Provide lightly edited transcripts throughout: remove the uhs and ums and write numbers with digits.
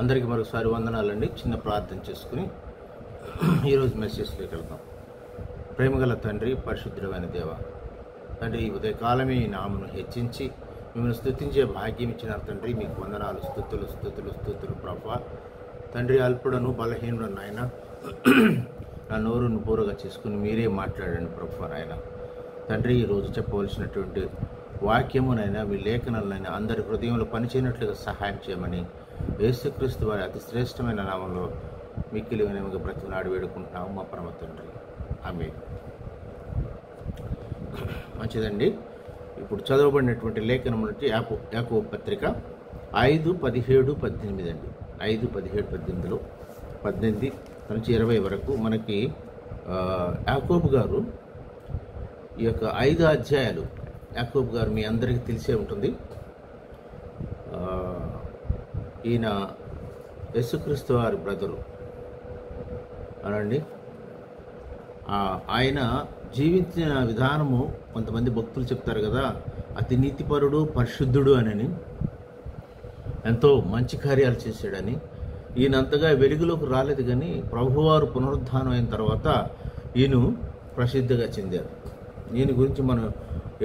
అందరికీ మరొకసారి వందనాలండి. చిన్న ప్రార్థన చేసుకుని ఈరోజు మెసేజ్లోకి వెళ్తాం. ప్రేమగల తండ్రి, పరిశుద్ధమైన దేవ తండ్రి, ఈ ఉదయకాలమే ఈ నామను హెచ్చించి మిమ్మల్ని స్తుతించే భాగ్యం ఇచ్చిన తండ్రి, మీకు వందనాలు. స్తుతులు ప్రభా. తండ్రి, అల్పుడను బలహీనుడు నాయన, నా నోరును పూరగా చేసుకుని మీరే మాట్లాడండి ప్రభా నాయన. తండ్రి, ఈరోజు చెప్పవలసినటువంటి వాక్యమునైనా మీ లేఖనాలనైనా అందరి హృదయంలో పనిచేయనట్లుగా సహాయం చేయమని యేసుక్రీస్తు వారి అతి శ్రేష్టమైన నామంలో మిక్కిలి వినయంగా బ్రతిమలాడి వేడుకుంటున్నాము మా పరమ తండ్రి. ఆమేన్. మంచిదండి. ఇప్పుడు చదవబడినటువంటి లేఖనం నుండి యాకోబు పత్రిక 5:17-18 అండి. 5:17-18లో 18 నుంచి 20 వరకు మనకి యాకోబు గారు ఈ యొక్క 5 అధ్యాయాలు. యాకోబు గారు మీ అందరికీ తెలిసే ఉంటుంది. ఈయన యేసుక్రీస్తు వారి బ్రదరు అనండి. ఆయన జీవించిన విధానము కొంతమంది భక్తులు చెప్తారు కదా, అతి నీతిపరుడు, పరిశుద్ధుడు అని, ఎంతో మంచి కార్యాలు చేశాడని. ఈయనంతగా వెలుగులోకి రాలేదు, కానీ ప్రభువారు పునరుద్ధానం అయిన తర్వాత ఈయన ప్రసిద్ధిగా చెందారు. ఈయన గురించి మనం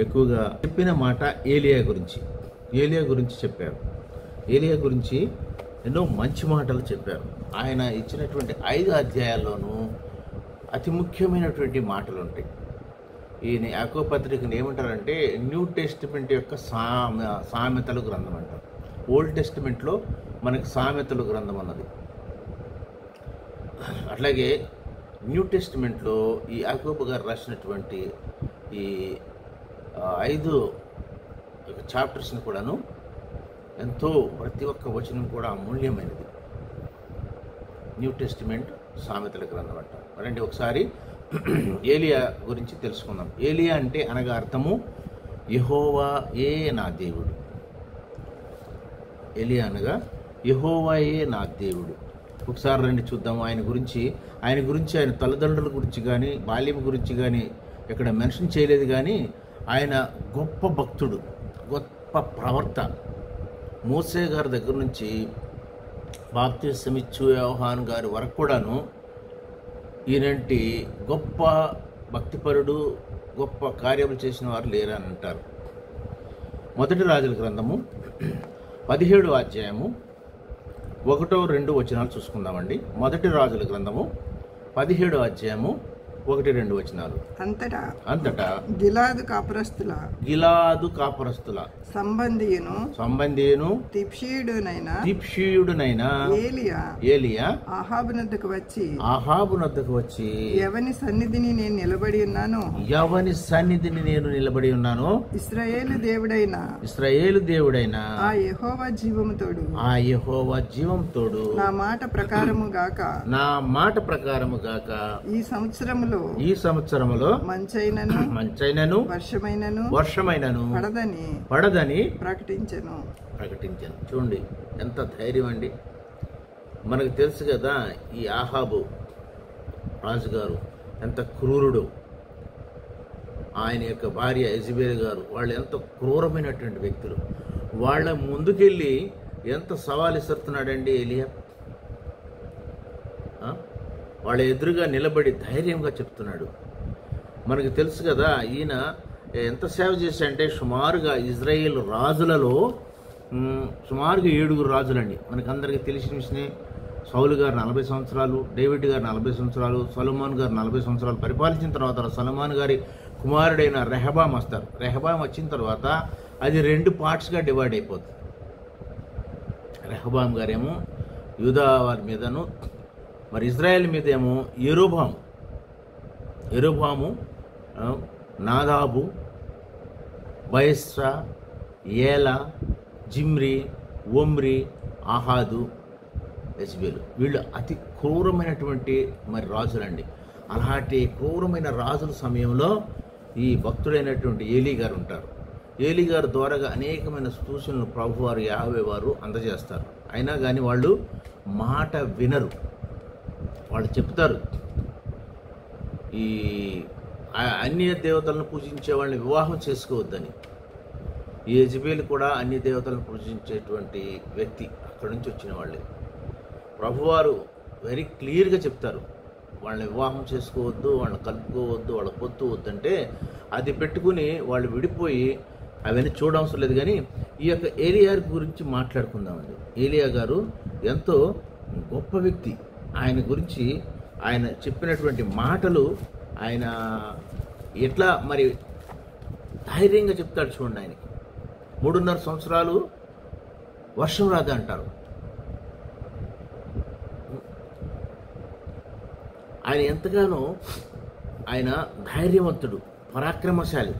ఎక్కువగా చెప్పిన మాట ఏలియా గురించి చెప్పారు. ఏలియా గురించి ఎన్నో మంచి మాటలు చెప్పారు. ఆయన ఇచ్చినటువంటి 5 అధ్యాయాల్లోనూ అతి ముఖ్యమైనటువంటి మాటలు ఉంటాయి. ఈయన యాకోబు పత్రికను ఏమంటారంటే న్యూ టెస్టిమెంట్ యొక్క సామెతల గ్రంథం అంటారు. ఓల్డ్ టెస్టిమెంట్లో మనకి సామెతల గ్రంథం అన్నది. అట్లాగే న్యూ టెస్టిమెంట్లో ఈ యాకోబు గారు రాసినటువంటి ఈ 5 చాప్టర్స్ని కూడాను ఎంతో, ప్రతి ఒక్క వచనం కూడా అమూల్యమైనది. న్యూ టెస్టిమెంట్ సామెతల గ్రంథం అంట. మరండి ఒకసారి ఏలియా గురించి తెలుసుకుందాం. ఏలియా అంటే అనగా అర్థము యెహోవాయే నా దేవుడు. ఏలియా అనగా యెహోవాయే నా దేవుడు. ఒకసారి రండి చూద్దాం ఆయన గురించి. ఆయన తల్లిదండ్రుల గురించి కానీ బాల్యం గురించి కానీ ఇక్కడ మెన్షన్ చేయలేదు, కానీ ఆయన గొప్ప భక్తుడు, గొప్ప ప్రవర్త. మోసే గారి దగ్గర నుంచి బాప్తిస్మం ఇచ్చు యోహాను గారి వరకు కూడాను ఈయనంటి గొప్ప భక్తిపరుడు, గొప్ప కార్యములు చేసిన వారు లేరని అంటారు. మొదటి రాజుల గ్రంథము 17వ అధ్యాయము 1-2 వచనాలు చూసుకుందామండి. మొదటి రాజుల గ్రంథము 17వ అధ్యాయము 1-2 వచనాలు. అంతటా గిలాదు కాపురస్తుల సంబంధియును తిప్షీయుడునైన ఏలియా ఆహాబునద్దకు వచ్చి ఎవని సన్నిధిని నేను నిలబడి ఉన్నాను ఇశ్రాయేలు దేవుడైన ఆ యెహోవా జీవముతోడు నా మాట ప్రకారము గాక ఈ సంవత్సరములో మంచైనను వర్షమైనను పడదని ప్రకటించను. చూడండి ఎంత ధైర్యం అండి. మనకు తెలుసు కదా, ఈ ఆహాబు రాజుగారు ఎంత క్రూరుడు. ఆయన యొక్క భార్య యెజబెల్ గారు, వాళ్ళు ఎంత క్రూరమైనటువంటి వ్యక్తులు. వాళ్ళ ముందుకెళ్ళి ఎంత సవాలు ఇస్తున్నాడండి ఏలియా. వాళ్ళ ఎదురుగా నిలబడి ధైర్యంగా చెప్తున్నాడు. మనకు తెలుసు కదా, ఈయన ఎంత సేవ చేశాడంటే సుమారుగా ఇజ్రాయేల్ రాజులలో సుమారుగా 7 రాజులండి. మనకందరికీ తెలిసిన విషయమే. సౌలు గారు 40 సంవత్సరాలు, డేవిడ్ గారు 40 సంవత్సరాలు, సొలొమోన్ గారు 40 సంవత్సరాలు పరిపాలించిన తర్వాత సొలొమోన్ గారి కుమారుడైన రెహబాం వస్తారు. రెహబాం వచ్చిన తర్వాత అది 2 పార్ట్స్గా డివైడ్ అయిపోతుంది. రెహబాం గారేమో యూదా వారి మీదను, మరి ఇజ్రాయెల్ మీద ఏమో యెరోబాము, నాదాబు, బయస్రా, ఏలా, జిమ్రి, ఒమ్రి, ఆహాదు, యెజబెలు, వీళ్ళు అతి క్రూరమైనటువంటి మరి రాజులండి. అలాంటి క్రూరమైన రాజుల సమయంలో ఈ భక్తుడైనటువంటి ఏలీ గారు ఉంటారు. ఏలీ గారు ద్వారాగా అనేకమైన సూచనలు ప్రభువారు యెహోవా వారు అందజేస్తారు. అయినా కానీ వాళ్ళు మాట వినరు. వాళ్ళు చెప్తారు, ఈ అన్య దేవతలను పూజించే వాళ్ళని వివాహం చేసుకోవద్దని. ఈ యెజబెల్ కూడా అన్య దేవతలను పూజించేటువంటి వ్యక్తి, అక్కడి నుంచి వచ్చిన వాళ్ళే. ప్రభువారు వెరీ క్లియర్గా చెప్తారు, వాళ్ళని వివాహం చేసుకోవద్దు, వాళ్ళని కలుపుకోవద్దు, వాళ్ళ పొత్తు వద్దంటే అది పెట్టుకుని వాళ్ళు విడిపోయి అవన్నీ చూడవసరం లేదు. కానీ ఈ యొక్క ఏలియా గురించి మాట్లాడుకుందామండి. ఏలియా గారు ఎంతో గొప్ప వ్యక్తి. ఆయన గురించి ఆయన చెప్పినటువంటి మాటలు, ఆయన ఎట్లా మరి ధైర్యంగా చెప్తాడు చూడండి. ఆయనకి 3.5 సంవత్సరాలు వర్షం రాదు అంటారు. ఆయన ఎంతగానో ఆయన ధైర్యవంతుడు, పరాక్రమశాలి.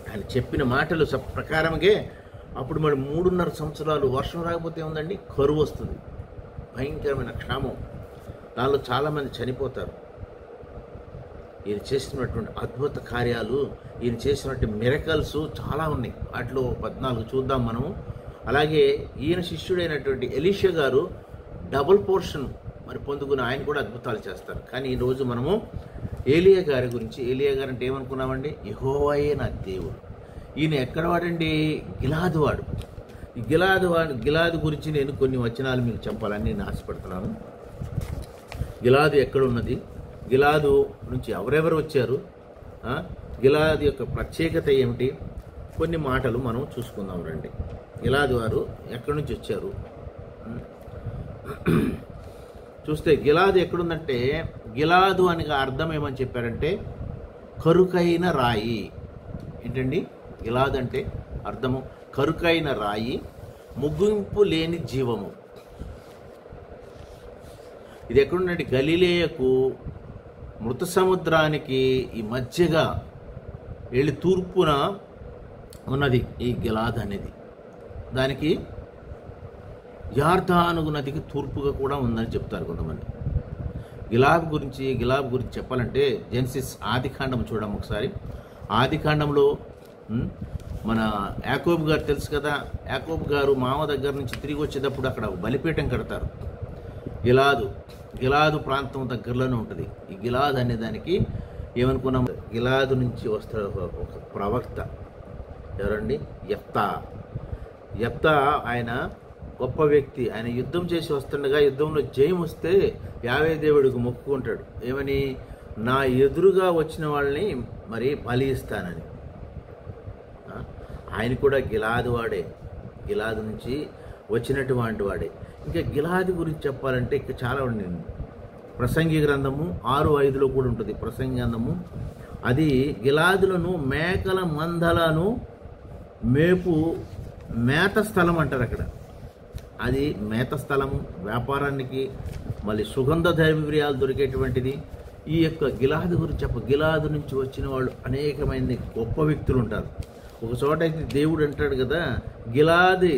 ఆయన చెప్పిన మాటలు ప్రకారంగా అప్పుడు మరి 3.5 సంవత్సరాలు వర్షం రాకపోతే ఉందండి, కరువు వస్తుంది, భయంకరమైన క్షామం, దానిలో చాలామంది చనిపోతారు. ఈయన చేసినటువంటి అద్భుత కార్యాలు, ఈయన చేసినటువంటి మిరకల్స్ చాలా ఉన్నాయి. వాటిలో 14 చూద్దాం మనము. అలాగే ఈయన శిష్యుడైనటువంటి ఎలీషా గారు డబుల్ పోర్షన్ మరి పొందుకుని ఆయన కూడా అద్భుతాలు చేస్తారు. కానీ ఈరోజు మనము ఏలియా గారి గురించి, ఏలియా గారు అంటే ఏమనుకున్నామండి? యెహోవాయే నా దేవుడు. ఈయన ఎక్కడ వాడండి? గిలాదు వాడు. ఈ గిలాదు గురించి నేను కొన్ని వచనాలు మీకు చెప్పాలని నేను ఆశపడుతున్నాను. గిలాదు ఎక్కడ ఉన్నది? గిలాదు నుంచి ఎవరెవరు వచ్చారు? గిలాదు యొక్క ప్రత్యేకత ఏమిటి? కొన్ని మాటలు మనం చూసుకుందాం రండి. గిలాదు వారు ఎక్కడి నుంచి వచ్చారు చూస్తే, గిలాదు ఎక్కడుందంటే, గిలాదు అని అర్థం ఏమని చెప్పారంటే కరుకైన రాయి. ఏంటండి గిలాదు అంటే అర్థము? కరుకైన రాయి, ముగింపు లేని జీవము. ఇది ఎక్కడుందంటే గలిలేయకు మృత సముద్రానికి ఈ మధ్యగా వెళ్ళి తూర్పున ఉన్నది ఈ గిలాదు అనేది. దానికి యార్దాను నదికి తూర్పుగా కూడా ఉందని చెప్తారు కొంతమంది. గిలాదు గురించి చెప్పాలంటే జెనసిస్ ఆదికాండం చూడడం ఒకసారి. ఆదికాండంలో మన యాకోబు గారు తెలుసు కదా, యాకోబు గారు మామ దగ్గర నుంచి తిరిగి వచ్చేటప్పుడు అక్కడ బలిపీఠం కడతారు. గిలాదు ప్రాంతం దగ్గరలోనే ఉంటుంది. ఈ గిలాదు అనే దానికి ఏమనుకున్నాం? గిలాదు నుంచి వస్తాడు ఒక ప్రవక్త. ఎవరండి? యెఫ్తా. ఆయన గొప్ప వ్యక్తి. ఆయన యుద్ధం చేసి వస్తుండగా యుద్ధంలో జయం వస్తే యావే దేవుడికి మొక్కుకుంటాడు. ఏమని? నా ఎదురుగా వచ్చిన వాళ్ళని మరి బలి ఇస్తానని. ఆయన కూడా గిలాదు వాడే, గిలాదు నుంచి వచ్చినటువంటి వాడే. ఇంకా గిలాదు గురించి చెప్పాలంటే ఇంకా చాలా ఉండింది. ప్రసంగి గ్రంథము 6:5లో కూడా ఉంటుంది. ప్రసంగి గ్రంథము అది గిలాదులను మేకల మందలను మేత స్థలం అంటారు అక్కడ. అది మేత స్థలము, వ్యాపారానికి, మళ్ళీ సుగంధ ద్రవ్యాలు దొరికేటువంటిది. ఈ యొక్క గిలాదు గురించి గిలాదు నుంచి వచ్చిన వాళ్ళు అనేకమైన గొప్ప వ్యక్తులు ఉంటారు. ఒక చోట అయితే దేవుడు అంటాడు కదా, గిలాది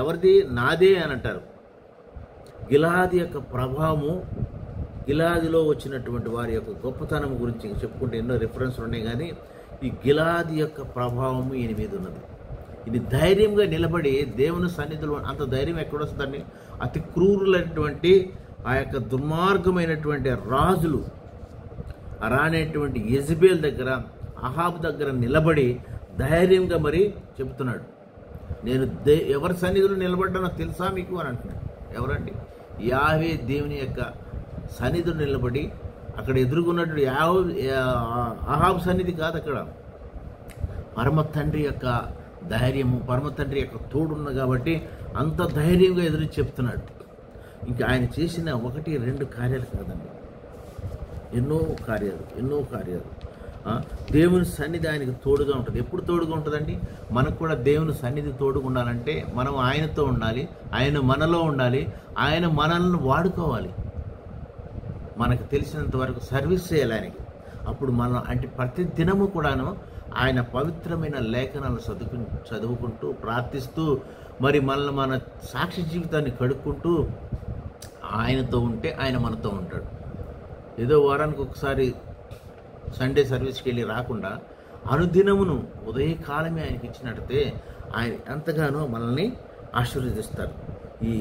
ఎవరిది? నాదే అని అంటారు. గిలాది యొక్క ప్రభావము, గిలాదిలో వచ్చినటువంటి వారి యొక్క గొప్పతనం గురించి చెప్పుకుంటే ఎన్నో రిఫరెన్స్లు ఉన్నాయి. కానీ ఈ గిలాది యొక్క ప్రభావము ఈయన మీద ఉన్నది. ఇది ధైర్యంగా నిలబడి దేవుని సన్నిధిలో, అంత ధైర్యం ఎక్కడొస్తుందండి? అతి క్రూరులైనటువంటి ఆ యొక్క దుర్మార్గమైనటువంటి రాజులు రానేటువంటి యెజబేల్ దగ్గర, అహాబ్ దగ్గర నిలబడి ధైర్యంగా మరి చెబుతున్నాడు, నేను ఎవరి సన్నిధిలో నిలబడ్డానో తెలుసా మీకు అని అంటున్నాడు. ఎవరండి? యావే దేవుని యొక్క సన్నిధిలో నిలబడి అక్కడ ఎదుర్కొన్నట్టు అహాబ్ సన్నిధి కాదు, అక్కడ పరమ తండ్రి యొక్క ధైర్యము, పరమ తండ్రి యొక్క తోడున్న కాబట్టి అంత ధైర్యంగా ఎదురు చెప్తున్నాడు. ఇంకా ఆయన చేసిన 1-2 కార్యాలు కాదండి, ఎన్నో కార్యాలు. దేవుని సన్నిధి ఆయనకు తోడుగా ఉంటుంది. ఎప్పుడు తోడుగా ఉంటుందండి? మనకు కూడా దేవుని సన్నిధి తోడుగా ఉండాలంటే మనం ఆయనతో ఉండాలి, ఆయన మనలో ఉండాలి, ఆయన మనల్ని వాడుకోవాలి. మనకు తెలిసినంత వరకు సర్వీస్ చేయాలి ఆయనకి. అప్పుడు మనం అంటే ప్రతి దినము కూడాను ఆయన పవిత్రమైన లేఖనాలు చదువుకుంటూ, ప్రార్థిస్తూ, మరి మనల్ని మన సాక్షి జీవితాన్ని కడుక్కుంటూ ఆయనతో ఉంటే ఆయన మనతో ఉంటాడు. ఏదో వారానికి ఒకసారి సండే సర్వీస్కి వెళ్ళి రాకుండా అనుదినమును ఉదయకాలమే ఆయనకి ఇచ్చినట్టే ఆయన ఎంతగానో మనల్ని ఆశీర్వదిస్తారు. ఈ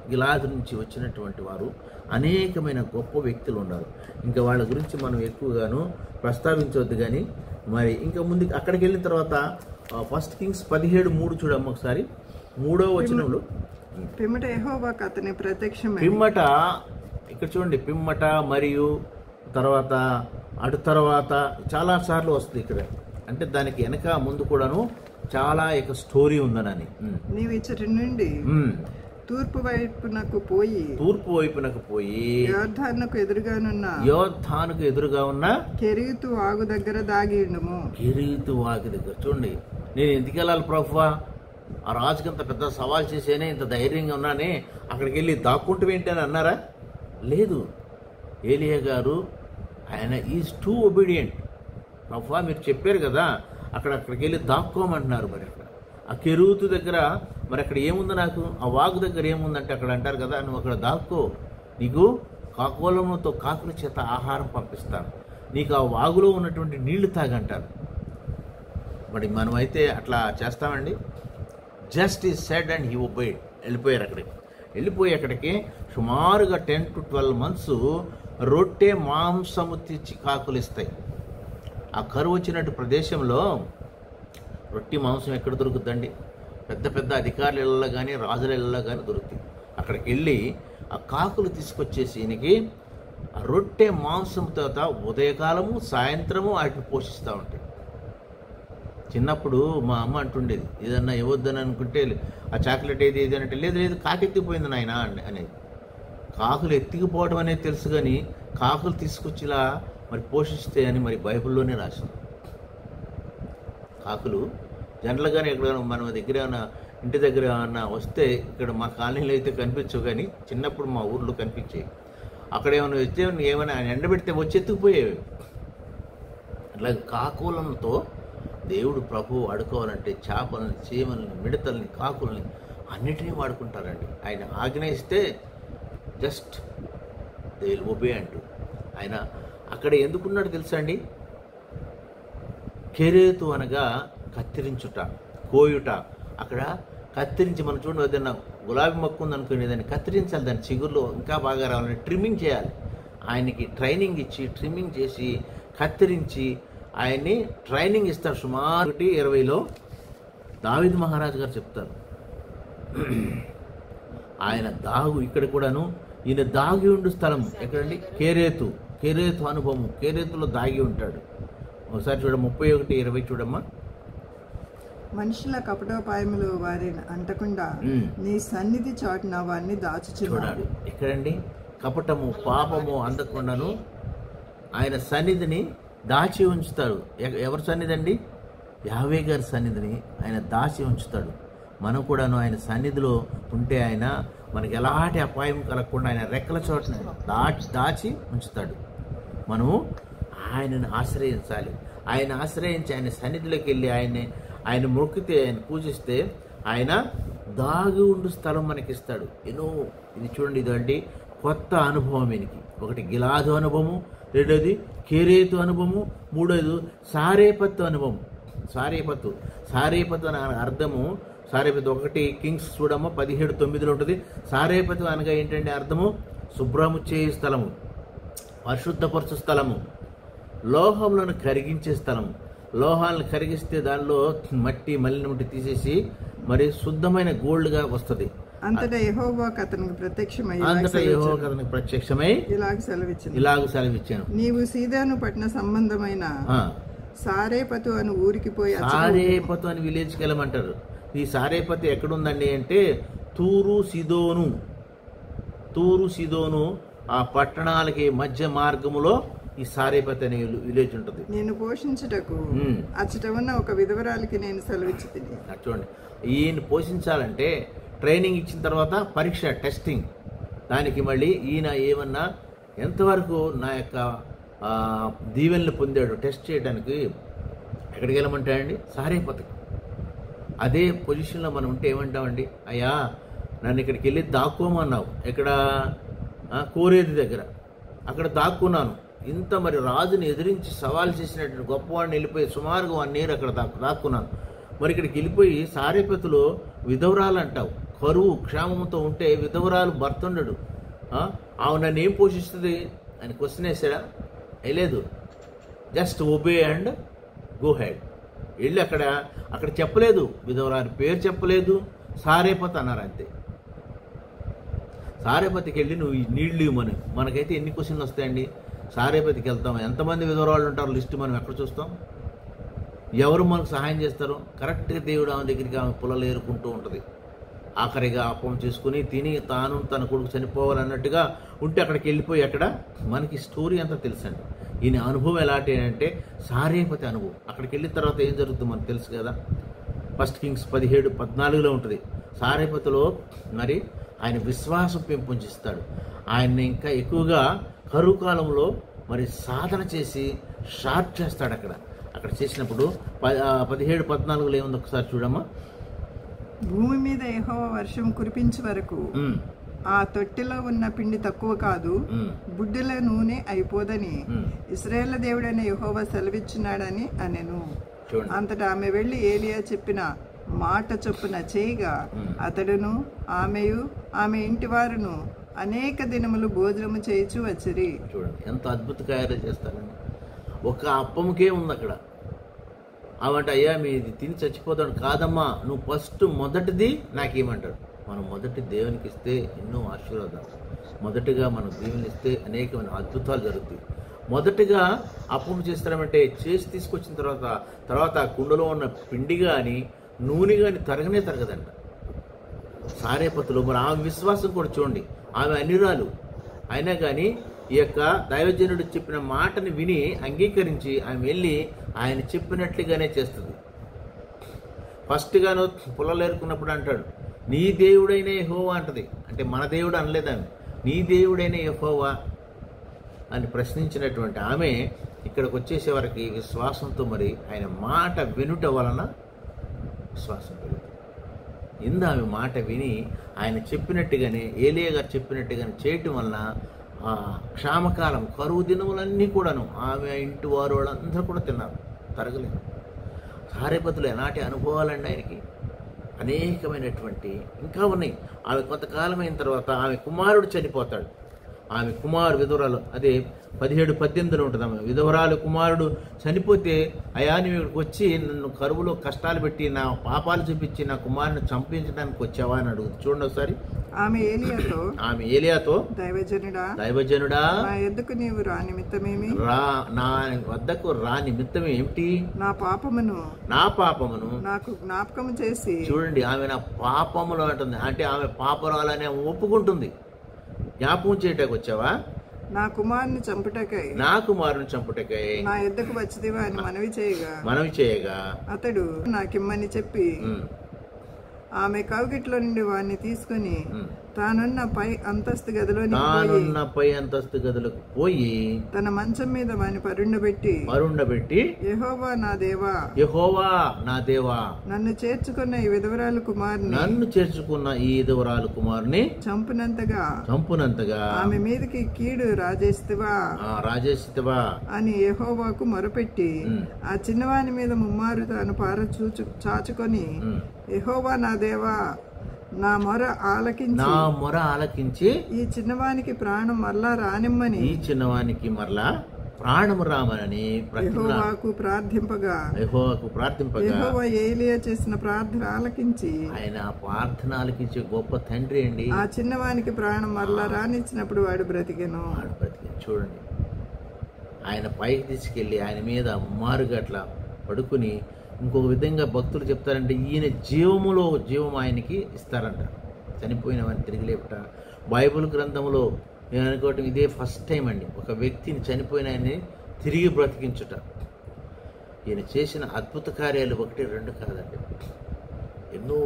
గిలాదు నుంచి వచ్చినటువంటి వారు అనేకమైన గొప్ప వ్యక్తులు ఉన్నారు. ఇంకా వాళ్ళ గురించి మనం ఎక్కువగాను ప్రస్తావించవద్దు. కానీ మరి ఇంకా ముందుకు అక్కడికి వెళ్ళిన తర్వాత 1 Kings 17:3 చూడమ్మ ఒకసారి. 3వ వచనంలో పిమ్మట యెహోవాకు అతని ప్రత్యక్షమై, పిమ్మట ఇక్కడ చూడండి, పిమ్మట మరియు తర్వాత అటు తర్వాత చాలా సార్లు వస్తుంది ఇక్కడ. అంటే దానికి వెనక ముందు కూడాను చాలా ఇక స్టోరీ ఉందనని. నీవు ఇచ్చటి నుండి తూర్పు వైపునకు పోయి యోర్దానుకు ఎదురుగా ఉన్న కెరీతు వాగు దగ్గర దాగి ఉండుము. కెరీతు వాగు దగ్గర చూడండి, నేను ఎందుకు వెళ్ళాలి ప్రభువా, ఆ రాజుకి అంత పెద్ద సవాల్ చేసేనే, ఇంత ధైర్యంగా ఉన్నానే, అక్కడికి వెళ్ళి దాక్కుంటూ ఏంటని అన్నారా? లేదు. ఏలియా గారు ఆయన ఈజ్ టూ ఒబీడియంట్. ప్రభువా మీరు చెప్పారు కదా, అక్కడికి వెళ్ళి దాక్కోమంటున్నారు. మరి అక్కడ ఆ కెరూతు దగ్గర మరి అక్కడ ఏముంది, నాకు ఆ వాగు దగ్గర ఏముందంటే అక్కడ అంటారు కదా, నువ్వు అక్కడ దాక్కో, నీకు కాకోలముతో కాకుల చేత ఆహారం పంపిస్తాను, నీకు ఆ వాగులో ఉన్నటువంటి నీళ్లు తాగంటారు. మరి మనమైతే అట్లా చేస్తామండి? Just is said and he obeyed. వెళ్ళిపోయారు అక్కడికి సుమారుగా 10 to 12 months రొట్టె మాంసము తెచ్చి కాకులు ఇస్తాయి. ఆ కరువు వచ్చినట్టు ప్రదేశంలో రొట్టె మాంసం ఎక్కడ దొరుకుతుందండి? పెద్ద పెద్ద అధికారుల ఇళ్ళలో కానీ రాజుల ఇళ్ళలో కానీ దొరుకుతాయి. అక్కడికి వెళ్ళి ఆ కాకులు తీసుకొచ్చేసి ఈయనకి ఆ రొట్టె మాంసంతో ఉదయకాలము సాయంత్రము వాటిని పోషిస్తూ ఉంటాయి. చిన్నప్పుడు మా అమ్మ అంటుండేది, ఏదన్నా ఇవ్వద్దని అనుకుంటే ఆ చాక్లెట్ ఏది అంటే లేదు కాకెత్తిపోయింది నాయన అనేది. కాకులు ఎత్తికిపోవడం అనేది తెలుసు, కానీ కాకులు తీసుకొచ్చిలా మరి పోషిస్తే అని మరి బైబిల్లోనే రాసింది. కాకులు జనరల్గానే ఎక్కడైనా మన దగ్గర ఏమైనా ఇంటి దగ్గర ఏమన్నా వస్తే, ఇక్కడ మా కాలనీలో అయితే కనిపించవు, కానీ చిన్నప్పుడు మా ఊర్లో కనిపించేవి. అక్కడ ఏమైనా వచ్చే ఏమైనా ఎండబెడితే వచ్చి ఎత్తుకుపోయేవి. అట్లా కాకులతో దేవుడు ప్రభువు వాడుకోవాలంటే చేపలని, చీమల్ని, మిడతల్ని, కాకుల్ని అన్నిటినీ వాడుకుంటారండి. ఆయన ఆజ్ఞ ఇస్తే జస్ట్ దే విల్ ఒబే అంటూ. ఆయన అక్కడ ఎందుకున్నాడు తెలుసా అండి? కెరేతు అనగా కత్తిరించుట, కోయుట. అక్కడ కత్తిరించి, మనం చూడండి, ఏదైనా గులాబీ మొక్క ఉందనుకునే దాన్ని కత్తిరించాలి, దాని చిగురులో ఇంకా బాగా రావాలని ట్రిమ్మింగ్ చేయాలి. ఆయనకి ట్రైనింగ్ ఇచ్చి, ట్రిమ్మింగ్ చేసి, కత్తిరించి ఆయన్ని ట్రైనింగ్ ఇస్తారు. సుమారు 1:20 దావీదు మహారాజు గారు చెప్తారు, ఆయన ఇక్కడ కూడాను ఈయన దాగి ఉండు స్థలం ఎక్కడండి? కెరేతు అనుభవం. కెరేతులో దాగి ఉంటాడు. ఒకసారి చూడ 31:20 చూడమ్మా. మనుషుల కపటోపాయములు వారిని అంటకుండా నీ సన్నిధి చాటున వారిని దాచుచున్నాడు. ఎక్కడండి? కపటము, పాపము అందకుండాను ఆయన సన్నిధిని దాచి ఉంచుతాడు. ఎవరి సన్నిధి అండి? యావే గారి సన్నిధిని ఆయన దాచి ఉంచుతాడు. మనం కూడాను ఆయన సన్నిధిలో ఉంటే ఆయన మనకి ఎలాంటి అపాయం కలగకుండా ఆయన రెక్కల చోటని దాచి ఉంచుతాడు. మనము ఆయనను ఆశ్రయించాలి. ఆయన ఆశ్రయించి ఆయన సన్నిధిలోకి వెళ్ళి ఆయన మొక్కితే, ఆయన పూజిస్తే ఆయన దాగి ఉండు స్థలం మనకిస్తాడు. ఇది చూడండి, ఇదండి కొత్త అనుభవం. ఈయనకి ఒకటి గిలాదు అనుభవము, రెండోది కెరేతు అనుభవము, మూడోది సారేపత్తు అనుభవం. సారేపత్తు అని అర్థము, సారేపత్తు 1 కింగ్స్ చూడమ్మా 17:9 ఉంటుంది. సారేపత్తు అనగా ఏంటంటే అర్థము శుభ్రము చేయ స్థలము, పరిశుద్ధపరచు స్థలము, లోహములను కరిగించే స్థలము. లోహాలను కరిగిస్తే దానిలో మట్టి మట్టి తీసేసి మరి శుద్ధమైన గోల్డ్గా వస్తుంది. అంతటా యెహోవాకు అతనికి ప్రత్యక్షమై ఇలాగ సెలవిచ్చాను, నీవు సీదోను పట్టణ సంబంధమైన సారేపతు అని ఊరికి పోయి. సారేపతు అని విలేజ్కి వెళ్ళమంటారు. ఈ సారేపతు ఎక్కడుందండి అంటే తూరు సిదోను ఆ పట్టణాలకి మధ్య మార్గములో ఈ సారేపతి అనే విలేజ్ ఉంటుంది. నేను పోషించుటకు అచ్చట ఉన్న ఒక విధవరాలికి నేను సెలవిచ్చి తిని. చూడండి, ఈయన పోషించాలంటే ట్రైనింగ్ ఇచ్చిన తర్వాత పరీక్ష, టెస్టింగ్. దానికి మళ్ళీ ఈయన ఏమన్నా ఎంతవరకు నా యొక్క దీవెనలు పొందాడు టెస్ట్ చేయడానికి ఎక్కడికి వెళ్ళమంటాడండి? సారేపతికి. అదే పొజిషన్లో మనం ఉంటే ఏమంటామండి? అయ్యా నన్ను ఇక్కడికి వెళ్ళి దాక్కోమన్నావు, ఎక్కడ? కోరేది దగ్గర. అక్కడ దాక్కున్నాను. ఇంత మరి రాజుని ఎదిరించి సవాల్ చేసినటువంటి గొప్పవాడిని వెళ్ళిపోయి సుమారుగా 1 year అక్కడ దాక్కున్నాను. మరి ఇక్కడికి వెళ్ళిపోయి సారేపతిలో విధవరాలు అంటావు. కరువు క్షేమంతో ఉంటే విధవరాలు భర్త ఉండడు, ఆమె నన్ను ఏం పోషిస్తుంది అని క్వశ్చన్ వేసాడా? లేదు. Just obey and go head. వెళ్ళి అక్కడ చెప్పలేదు, విధవరాలి పేరు చెప్పలేదు, సారేపతి అన్నారు అంతే. సారేపతికి వెళ్ళి నువ్వు ఈ నీళ్లు ఇవ్వమని. మనకైతే ఎన్ని క్వశ్చన్లు వస్తాయండి? సారేపతికి వెళ్తాం, ఎంతమంది విధవరాళ్ళు ఉంటారు లిస్టు మనం ఎక్కడ చూస్తాం? ఎవరు మనకు సహాయం చేస్తారు? కరెక్ట్గా దేవుడు ఆమె దగ్గరికి ఆమె పుల్లలు ఏరుకుంటూ ఉంటుంది. ఆఖరిగా అప్పం చేసుకుని తిని తాను తన కొడుకు చనిపోవాలన్నట్టుగా ఉంటే అక్కడికి వెళ్ళిపోయి అక్కడ మనకి స్టోరీ అంతా తెలుసండి. ఈయన అనుభవం ఎలాంటి అంటే సారేపతి అనుభవం. అక్కడికి వెళ్ళిన తర్వాత ఏం జరుగుతుందో మనకు తెలుసు కదా. 1 Kings 17:14 ఉంటుంది. సారేపతిలో మరి ఆయన విశ్వాసం పెంపొందిస్తాడు. ఆయన్ని ఇంకా ఎక్కువగా కరువు కాలంలో మరి సాధన చేసి షార్ప్ చేస్తాడు. అక్కడ చేసినప్పుడు 17:14 ఏముంది ఒకసారి చూడమ్మా. భూమి మీద యెహోవా వర్షం కురిపించే వరకు ఆ తొట్టెలో ఉన్న పిండి తక్కువ కాదు, బుడ్డిల నూనె అయిపోదని ఇశ్రాయేలు దేవుడైన యెహోవా సెలవిచ్చున్నాడని అనెను. అంతటా ఆమె వెళ్ళి ఏలియా చెప్పిన మాట చొప్పున చేయగా అతడును ఆమెయు ఆమె ఇంటి వారును అనేక దినములు భోజనము చేయించు వచ్చిరి. చూడండి ఎంత అద్భుత కార్యాలు చేస్తారండి. ఒక అప్పముకే ఉంది అక్కడ. అవంటే అయ్యా మీది తిని చచ్చిపోతాడు. కాదమ్మా, నువ్వు ఫస్ట్ మొదటిది నాకేమంటాడు. మనం మొదటి దేవునికి ఇస్తే ఎన్నో ఆశీర్వాదాలు, మొదటిగా మనం దేవుని ఇస్తే అనేకమైన అద్భుతాలు జరుగుతాయి. మొదటిగా అప్పం చేస్తామంటే చేసి తీసుకొచ్చిన తర్వాత ఆ కుండలో ఉన్న పిండి కానీ నూనె కానీ తరగదంట. సారేపతిలో మరి ఆమె విశ్వాసం కూడా చూడండి. ఆమె అన్యురాలు అయినా కానీ ఈ యొక్క దైవజనుడు చెప్పిన మాటని విని అంగీకరించి ఆమె వెళ్ళి ఆయన చెప్పినట్లుగానే చేస్తుంది. ఫస్ట్గాను పుల్లలు ఏరుకున్నప్పుడు అంటాడు, నీ దేవుడైన యెహోవా అంటది. అంటే మన దేవుడు అనలేదామె, నీ దేవుడైన యెహోవా అని ప్రశ్నించినటువంటి ఆమె ఇక్కడికి వచ్చేసేవారికి విశ్వాసంతో మరి ఆయన మాట వినుట వలన విశ్వాసం పెరుగుతుంది. ఆమె మాట విని ఆయన చెప్పినట్టుగానే ఏలియా గారు చెప్పినట్టుగానే చేయటం వలన క్షామకాలం కరువు దినములన్నీ కూడాను ఆమె ఇంటి వారు వాళ్ళందరూ కూడా తిన్నారు, తరగలేదు. సారేపతిలో ఎలాంటి అనుభవాలండి ఆయనకి అనేకమైనటువంటి ఇంకా ఉన్నాయి. ఆమె కొంతకాలం అయిన తర్వాత ఆమె కుమారుడు చనిపోతాడు. ఆమె కుమారు విధవరాలు, అదే 17-18 ఉంటుంది. ఆమె విధవరాలు కుమారుడు చనిపోతే అయా నువ్వు ఇక్కడికి వచ్చి నన్ను కరువులో కష్టాలు పెట్టి నా పాపాలు చూపించి నా కుమారుని చంపించడానికి వచ్చావా అని అడుగుతుంది. చూడండి ఒకసారి. ఆమె ఏలియాతో దైవజనుడా నా యొద్దకు నీవు రా నిమిత్తమేమి, నా వద్దకు రా నిమిత్తం ఏమిటి, నా పాపమును నాకు జ్ఞాపకం చేసి. చూడండి, ఆమె నా పాపములు అంటుంది. అంటే ఆమె పాపరాలని ఒప్పుకుంటుంది. జ్ఞాపకం చేయటానికి వచ్చావా? నా కుమారుని చంపుటకై నా యొద్దకు వచ్చిదివా అని మనవి చేయగా అతడు నాకిమ్మని చెప్పి ఆమె కౌగిట్లో నుండి వాడిని తీసుకుని తానున్న పై అంతస్తు గదిలోకి పోయి తన మంచం మీద వాని పరుండబెట్టి యెహోవా నా దేవా నన్ను చేర్చుకున్న ఈ విధవరాలు కుమారుని చంపునంతగా ఆమె మీదకి కీడు రాజేస్తావా అని యెహోవాకు మొరపెట్టి ఆ చిన్నవాని మీద ముమ్మారు తాను చాచుకొని యెహోవా నా దేవా నా మొర ఆలకించి ఈ చిన్నవానికి ప్రాణం మరలా రానిమ్మని రామని యెహోవాకు ప్రార్థింపగా యెహోవా ఏలియా చేసిన ప్రార్థన ఆలకించి ఆయన ప్రార్థన ఆలకించే గొప్ప తండ్రి అండి. ఆ చిన్నవానికి ప్రాణం మరలా రానిచ్చినప్పుడు వాడు బ్రతికెను. చూడండి, ఆయన పైకి తీసుకెళ్లి ఆయన మీద మారుగా అట్లా పడుకుని ఇంకొక విధంగా భక్తులు చెప్తారంటే ఈయన జీవములో జీవం ఆయనకి ఇస్తారంట. చనిపోయిన వాడిని తిరిగి లేపట. బైబిల్ గ్రంథంలో నేను అనుకోవటం ఇదే ఫస్ట్ టైం అండి ఒక వ్యక్తిని చనిపోయిన ఆయన్ని తిరిగి బ్రతికించుట. ఈయన చేసిన అద్భుత కార్యాలు 1-2 కాదండి, ఎన్నో.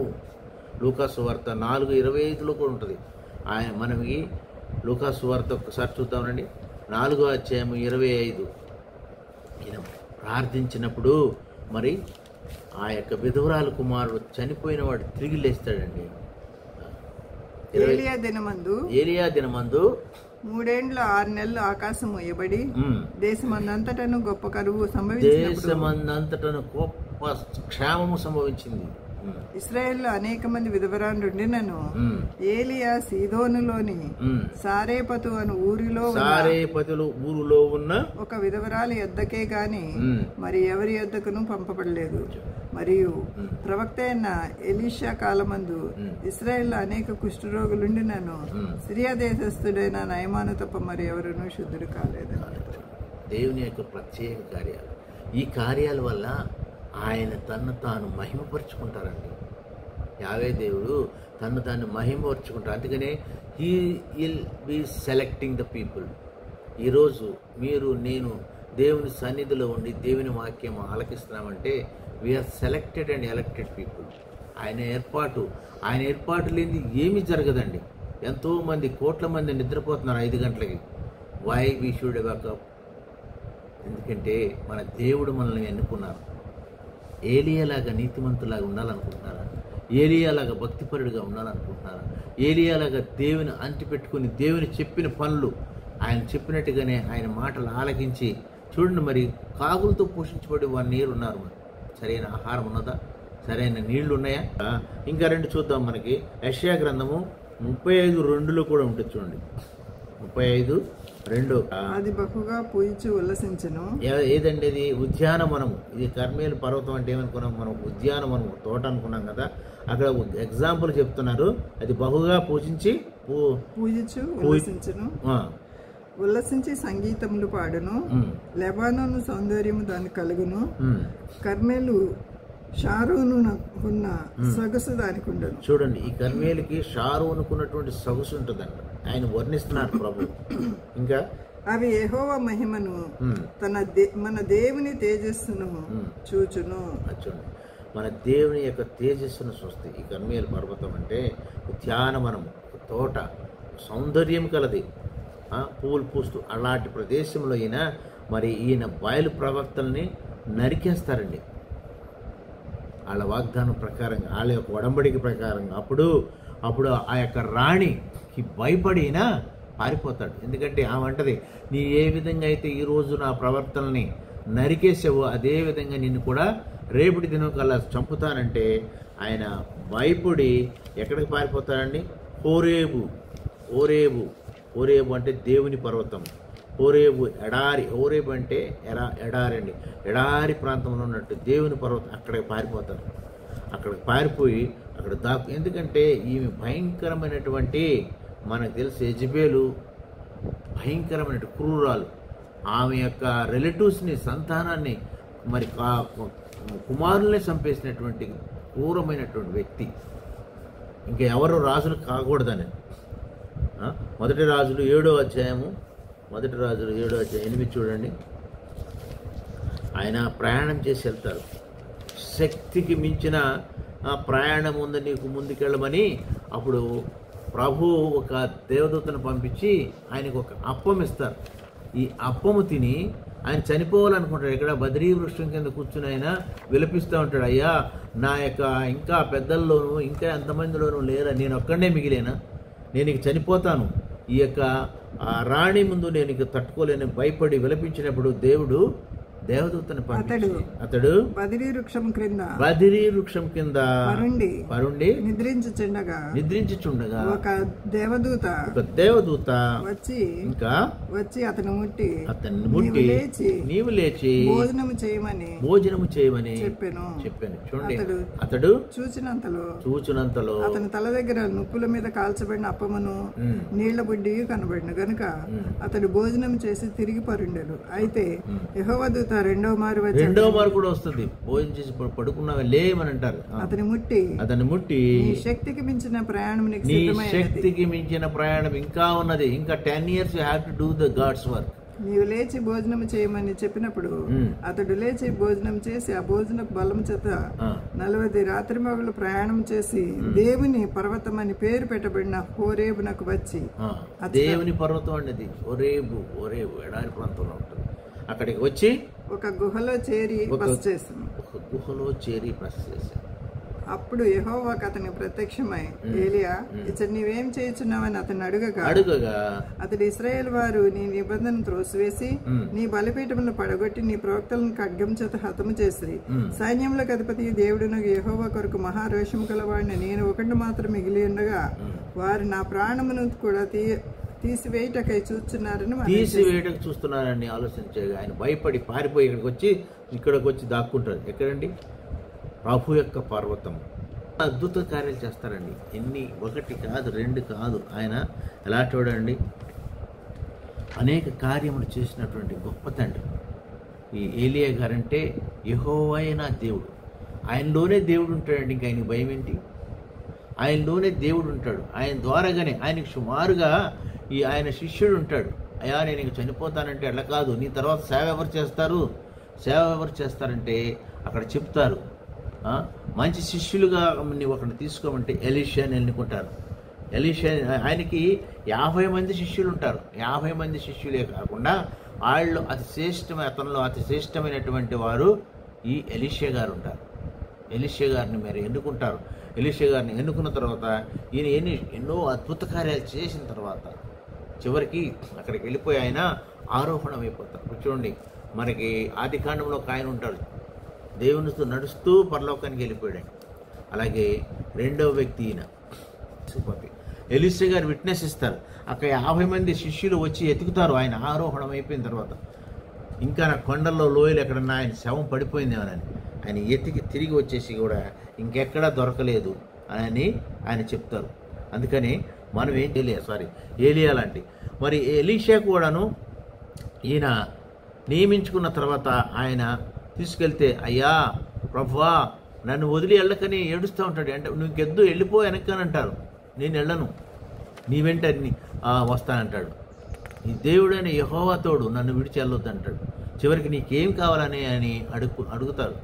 లూకాసు వార్త 4:25 కూడా ఉంటుంది. మనకి లూకాసు వార్త ఒక్కసారి చూద్దామండి. 4:25 ఈయన ప్రార్థించినప్పుడు మరి ఆ యొక్క విధవరాలు కుమారుడు చనిపోయిన వాడు తిరిగి లేస్తాడండి. ఏలియా దినమందు 3 ఏళ్ళు 6 నెలలు ఆకాశం మూయబడి దేశమందంతటను గొప్ప కరువు గొప్ప క్షామము సంభవించింది. ఇశ్రాయేల్లో అనేక మంది విధవరాండుండినను ఏలియా సీదోనులోని సారేపతు అను ఊరిలో ఉన్న ఒక విధవరాలి యొద్దకే గాని మరి ఎవరి యొద్దకును పంపబడలేదు. మరియు ప్రవక్త అయిన ఎలీషా కాలమందు ఇశ్రాయేల్లో అనేక కుష్ఠరోగులుండినను సిరియా దేశస్థుడైన నయమాను తప్ప మరి ఎవరునూ శుద్ధుడు కాలేదు. దేవుని యొక్క ప్రత్యేక కార్యాలు, ఈ కార్యాల వల్ల ఆయన తన్ను తాను మహిమపరుచుకుంటారండి. యావే దేవుడు తన్ను తాను మహిమపరుచుకుంటారు. అందుకనే he will be selecting the people. ఈరోజు మీరు నేను దేవుని సన్నిధిలో ఉండి దేవుని వాక్యం ఆలకిస్తున్నామంటే we are selected and elected people. ఆయన ఏర్పాటు లేనిది ఏమీ జరగదండి. ఎంతోమంది కోట్ల మంది నిద్రపోతున్నారు 5 గంటలకి. Why we should wake up? ఎందుకంటే మన దేవుడు మనల్ని ఎన్నుకున్నారు. ఏలియాలాగా నీతిమంతులాగా ఉండాలనుకుంటున్నారా? ఏలియాలాగా భక్తిపరుడిగా ఉండాలనుకుంటున్నారా? ఏలియాలాగా దేవుని అంటిపెట్టుకుని దేవుని చెప్పిన పనులు ఆయన చెప్పినట్టుగానే ఆయన మాటలు ఆలకించి చూడండి. మరి కాకులతో పోషించబడి 1 year ఉన్నారు. మరి సరైన ఆహారం ఉన్నదా? సరైన నీళ్లు ఉన్నాయా? ఇంకా 2 చూద్దాం. మనకి యెషయా గ్రంథము 35:2 కూడా ఉంటుంది. చూడండి 35:2. అది బహుగా పూయిచి ఉల్లసించెను. ఏదండి ఇది? ఉద్యానవనము. ఇది కర్మేలు పర్వతం అంటే ఏమనుకున్నాం మనం? ఉద్యానవనము, తోట అనుకున్నాం కదా. అక్కడ ఎగ్జాంపుల్ చెప్తున్నారు. అది బహుగా పూజించి ఉల్లసించెను, ఉల్లసించి సంగీతములు పాడును. లెబానోను సౌందర్యము దాన్ని కలుగును. కర్మేలు షారోనుకున్న సొగసు దానికి ఉండదు. చూడండి, ఈ కర్మేలుకి షారోనుకున్నటువంటి సొగసు ఉంటుందంట. ఆయన వర్ణిస్తున్నారు ప్రభు. ఇంకా అవి యెహోవా మహిమను మన దేవుని తేజస్సును చూచును. చూడండి, మన దేవుని యొక్క తేజస్సును చూస్తే ఈ కర్మేలు పర్వతం అంటే ఉద్యానవనము, తోట, సౌందర్యం కలది, పూలు పూస్తూ అలాంటి ప్రదేశంలో మరి ఈయన బయలు ప్రవక్తల్ని నరికేస్తారండి. వాళ్ళ వాగ్దానం ప్రకారంగా, వాళ్ళ యొక్క ఒడంబడిక ప్రకారంగా. అప్పుడు ఆ యొక్క రాణికి భయపడినా పారిపోతాడు. ఎందుకంటే ఆమె అంటది, నీ ఏ విధంగా అయితే ఈరోజు నా ప్రవర్తనని నరికేసావో అదే విధంగా నిన్ను కూడా రేపటి దినం కల్లా చంపుతానంటే ఆయన భయపడి ఎక్కడికి పారిపోతాడండి? హోరేబు అంటే దేవుని పర్వతం. హోరేబు ఎడారి. హోరేబు అంటే ఎడారి అండి. ఎడారి ప్రాంతంలో ఉన్నట్టు దేవుని పర్వతం. అక్కడికి పారిపోతారు. అక్కడికి పారిపోయి అక్కడ ఎందుకంటే ఈమె భయంకరమైనటువంటి, మనకు తెలిసి యెజబేలు భయంకరమైన క్రూరాలు. ఆమె యొక్క రిలేటివ్స్ని, సంతానాన్ని, మరి కుమారుల్ని చంపేసినటువంటి క్రూరమైనటువంటి వ్యక్తి. ఇంకా ఎవరు రాజులు కాకూడదని. మొదటి రాజులు 7వ అధ్యాయము 8 చూడండి. ఆయన ప్రయాణం చేసి వెళ్తారు. శక్తికి మించిన ప్రయాణం ఉంది నీకు, ముందుకెళ్ళమని. అప్పుడు ప్రభు ఒక దేవదూతను పంపించి ఆయనకు ఒక అప్పం ఇస్తారు. ఈ అప్పము తిని ఆయన చనిపోవాలనుకుంటాడు. ఇక్కడ బద్రీ వృక్షం కింద కూర్చుని ఆయన విలపిస్తూ ఉంటాడు, అయ్యా నా యొక్క ఇంకా పెద్దల్లోనూ ఇంకా ఎంతమందిలోనూ లేరా, నేను ఒక్కడే మిగిలేనా, నేను ఇక చనిపోతాను, ఈ యొక్క రాణి ముందు నేను ఇక తట్టుకోలేని భయపడి విలపించినప్పుడు దేవుడు దేవదూతను పంపించి అతడు బదిరీ వృక్షం కింద పరుండి నిద్రించుచుండగా ఒక దేవదూత వచ్చి అతను ముట్టి నీవు లేచి భోజనము చేయమని చెప్పాను. చూడండి, అతడు చూచినంతలో అతని తల దగ్గర నుప్పుల మీద కాల్చబడిన అప్పమును నీళ్ల బుడ్డి కనబడిన గనుక అతడు భోజనం చేసి తిరిగి పరుండెను. అయితే యెహోవా దూత రెండవ మారు కూడా వస్తుంది. భోజనం చేసి పడుకున్నావే లేమని అంటారు. అతన్ని ముట్టి నీ శక్తికి మించిన ప్రయాణం ఇంకా ఉన్నది, ఇంకా 10 years you have to do the God's work. నీవు లేచి భోజనం చేయమని చెప్పినప్పుడు అతడు లేచి భోజనం చేసి ఆ భోజనపు బలం చేత 40 రాత్రి మగలు ప్రయాణం చేసి దేవుని పర్వతం అని పేరు పెట్టబడిన హోరేబునకు వచ్చి, దేవుని పర్వతం అనేది హోరేబు ఎడారి ప్రాంతంలో ఉంటుంది. అక్కడికి వచ్చి ఒక గుహలో చేరి బస చేశాను. అప్పుడు యెహోవాకు అతనికి ప్రత్యక్షమై, ఏలియా, ఇతడు నీవేం చేయుచున్నావని అతను అడుగగా అతడు, ఇశ్రాయేలు వారు నీ నిబంధన త్రోసివేసి నీ బలిపీఠములను పడగొట్టి నీ ప్రవక్తలను ఖడ్గం చేత హతము చేసి సైన్యములకు అధిపతి దేవుడునగు యెహోవా కొరకు మహారోషము గలవాడిని నేను ఒకటి మాత్రం మిగిలి ఉండగా వారు నా ప్రాణమును కూడా తీసివేయటకై చూస్తున్నారని ఆలోచించేగా ఆయన భయపడి పారిపోయి ఇక్కడికి వచ్చి దాక్కుంటారు. ఎక్కడండి? ప్రభు యొక్క పర్వతం. అద్భుత కార్యాలు చేస్తారండి. ఎన్ని, ఒకటి కాదు, రెండు కాదు. ఆయన ఎలా చూడండి, అనేక కార్యములు చేసినటువంటి గొప్ప తండ్రి. ఈ ఏలియా గారంటే యెహోవాయే నా దేవుడు, ఆయనలోనే దేవుడు ఉంటాడండి. ఇంకా ఆయనకి భయం ఏంటి? ఆయనలోనే దేవుడు ఉంటాడు. ఆయన ద్వారాగానే ఆయనకు సుమారుగా ఆయన శిష్యుడు ఉంటాడు. అయ్యా నేను ఇంక చనిపోతానంటే అట్లా కాదు, నీ తర్వాత సేవ ఎవరు చేస్తారు? సేవ ఎవరు చేస్తారంటే అక్కడ చెప్తారు, మంచి శిష్యులుగా నువ్వు అక్కడ తీసుకోమంటే ఎలీషాని ఎన్నుకుంటారు. ఎలీషా ఆయనకి 50 మంది శిష్యులు ఉంటారు. 50 మంది శిష్యులే కాకుండా వాళ్ళు అతనిలో అతి శ్రేష్టమైనటువంటి వారు ఈ ఎలీషా గారు ఉంటారు. ఎలీషా గారిని మీరు ఎన్నుకుంటారు. ఎలీషా గారిని ఎన్నుకున్న తర్వాత ఈయన ఎన్నో అద్భుత కార్యాలు చేసిన తర్వాత చివరికి అక్కడికి వెళ్ళిపోయి ఆయన ఆరోహణం అయిపోతారు. చూడండి, మనకి ఆది కాండంలో ఒక ఆయన ఉంటాడు, దేవునితో నడుస్తూ పరలోకానికి వెళ్ళిపోయాడు. అలాగే రెండవ వ్యక్తి ఈయన ఎలీషా గారు విట్నెస్ ఇస్తారు. అక్కడ 50 మంది శిష్యులు వచ్చి ఎతుకుతారు ఆయన ఆరోహణం అయిపోయిన తర్వాత. ఇంకా నా కొండల్లో లోయలు ఎక్కడన్నా ఆయన శవం పడిపోయిందేమోనని ఆయన ఎతికి తిరిగి వచ్చేసి కూడా ఇంకెక్కడా దొరకలేదు అని ఆయన చెప్తారు. అందుకని మనం ఏలియా లాంటి మరి ఎలీషా కూడాను ఈయన నియమించుకున్న తర్వాత ఆయన తీసుకెళ్తే, అయ్యా ప్రభువా నన్ను వదిలి వెళ్ళకని ఏడుస్తూ ఉంటాడు. అంటే నువ్వు వెళ్ళిపో వెనక్కనంటారు. నేను వెళ్ళను, నీ వెంట వస్తానంటాడు. ఈ దేవుడైన యెహోవా తోడు, నన్ను విడిచి వెళ్ళొద్దు అంటాడు. చివరికి నీకేం కావాలని అని అడుగుతారు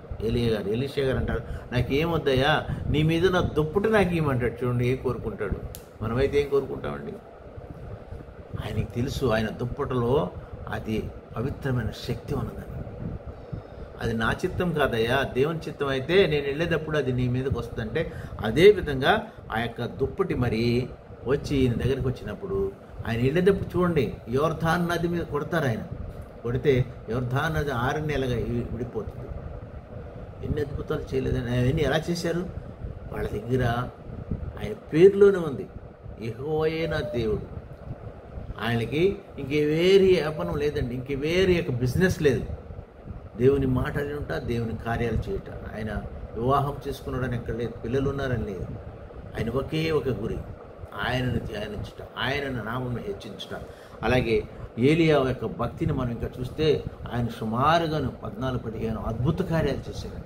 ఎలీషా గారు అంటారు, నాకేమొద్దయ్యా, నీ మీద నా దుప్పటి నాకు ఇవ్వమంటాడు. చూడండి, ఏం కోరుకుంటాడు. మనమైతే ఏం కోరుకుంటామండి? ఆయనకి తెలుసు ఆయన దుప్పటిలో అది పవిత్రమైన శక్తి ఉన్నదని. అది నా చిత్తం కాదయ్యా, దేవుని చిత్తం అయితే నేను వెళ్ళేటప్పుడు అది నీ మీదకి వస్తుందంటే, అదే విధంగా ఆ యొక్క దుప్పటి మరి వచ్చి ఈయన దగ్గరికి వచ్చినప్పుడు ఆయన వెళ్ళేటప్పుడు చూడండి, యోర్దాను నది మీద కొడతారు. ఆయన కొడితే యోర్దాను నది 6 నెలలుగా విడిపోతుంది. ఎన్ని అద్భుతాలు చేయలేదని అవన్నీ ఎలా చేశారు? వాళ్ళ దగ్గర ఆయన పేరులోనే ఉంది, యెహోవాయే నా దేవుడు. ఆయనకి ఇంకే వేరే వ్యాపారం లేదండి, ఇంకే వేరే యొక్క బిజినెస్ లేదు. దేవుని మాటలు ఉంటా, దేవుని కార్యాలు చేయట. ఆయన వివాహం చేసుకున్నాడని ఎక్కడ లేదు, పిల్లలు ఉన్నారని లేదు. ఆయన ఒకే ఒక గురి, ఆయనను ధ్యానించుట, ఆయన నామం హెచ్చించుట. అలాగే ఏలియా యొక్క భక్తిని మనం ఇంకా చూస్తే ఆయన సుమారుగాను 14-15 అద్భుత కార్యాలు చేశాడు.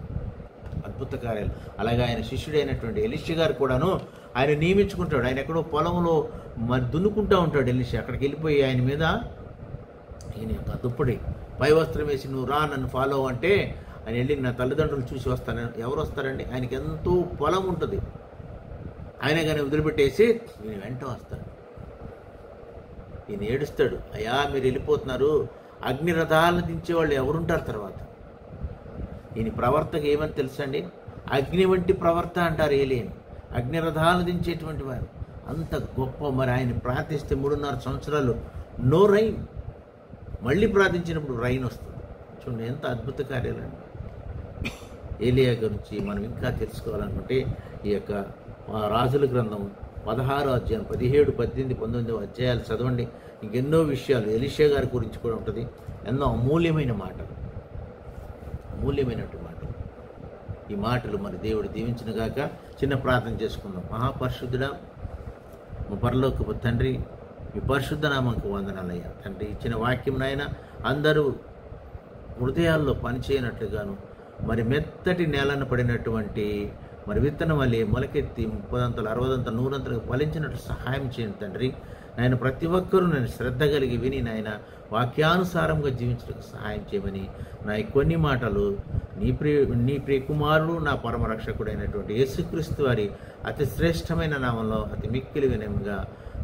అద్భుత కార్యాలు. అలాగే ఆయన శిష్యుడైనటువంటి ఎలీషా గారు కూడాను ఆయన నియమించుకుంటాడు. ఆయన ఎక్కడో పొలంలో మరి దున్నుకుంటూ ఉంటాడు ఎలీషా. అక్కడికి వెళ్ళిపోయి ఆయన మీద ఈయన యొక్క దుప్పటి పై వస్త్రం వేసి, నువ్వు రా నన్ను ఫాలో అంటే ఆయన వెళ్ళి నా తల్లిదండ్రులు చూసి వస్తాను. ఎవరు వస్తారండి? ఆయనకి ఎంతో పొలం ఉంటుంది. ఆయన కానీ వదిలిపెట్టేసి ఈయన వెంట వస్తాడు. ఈయన ఏడుస్తాడు, అయ్యా మీరు వెళ్ళిపోతున్నారు, అగ్ని రథాలను దించేవాళ్ళు ఎవరుంటారు తర్వాత? ఈయన ప్రవర్తకు ఏమని తెలుసండి? అగ్ని వంటి ప్రవర్త అంటారు ఏలియని. అగ్ని రథాలను దించేటువంటి వారు అంత గొప్ప. మరి ఆయన ప్రార్థిస్తే 3.5 సంవత్సరాలు నో రైన్, మళ్ళీ ప్రార్థించినప్పుడు రైన్ వస్తుంది. చూడండి ఎంత అద్భుత కార్యాలండి. ఏలియా గురించి మనం ఇంకా తెలుసుకోవాలనుకుంటే ఈ యొక్క రాజుల గ్రంథం 16వ అధ్యాయం 17, 18, 19 అధ్యాయాలు చదవండి. ఇంకెన్నో విషయాలు ఎలీషా గారి గురించి కూడా ఉంటుంది. ఎన్నో అమూల్యమైన మాటలు, అమూల్యమైనటువంటి మాటలు. ఈ మాటలు మరి దేవుడు దీవించిన గాక. చిన్న ప్రార్థన చేసుకుందాం. మహాపరిశుద్ధుడా, మా పరలోకపు తండ్రి, మీ పరిశుద్ధ నామకు వందనాలయ్యా. తండ్రి ఇచ్చిన వాక్యం నాయన అందరూ హృదయాల్లో పనిచేయనట్లుగాను మరి మెత్తటి నేలను పడినటువంటి మరి విత్తనం వల్లే మొలకెత్తి 30 60 100 ఫలించినట్టు సహాయం చేయండి తండ్రి. నాయన ప్రతి ఒక్కరూ నేను శ్రద్ధ కలిగి విని నాయన వాక్యానుసారంగా జీవించడానికి సహాయం చేయమని నా కొన్ని మాటలు నీ ప్రియ కుమారుడు నా పరమ రక్షకుడైనటువంటి యేసుక్రీస్తు వారి అతి శ్రేష్టమైన నామంలో అతి మిక్కిలి వినయంగా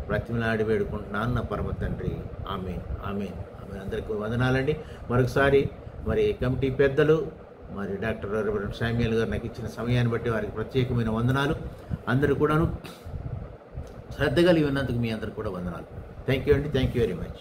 బ్రతిమలాడి వేడుకుంటున్నాను నా పరమ తండ్రి. ఆమేన్, ఆమేన్, ఆమేన్. అందరికీ వందనాలండి. మరొకసారి మరి కమిటీ పెద్దలు మరి డాక్టర్ రెవరెండ్ శామ్యూయల్ గారు నాకు ఇచ్చిన సమయాన్ని బట్టి వారికి ప్రత్యేకమైన వందనాలు. అందరూ కూడాను శ్రద్ధగా విన్నందుకు మీ అందరికి కూడా వందనాలు. థ్యాంక్ యూ అండి. Thank you very much.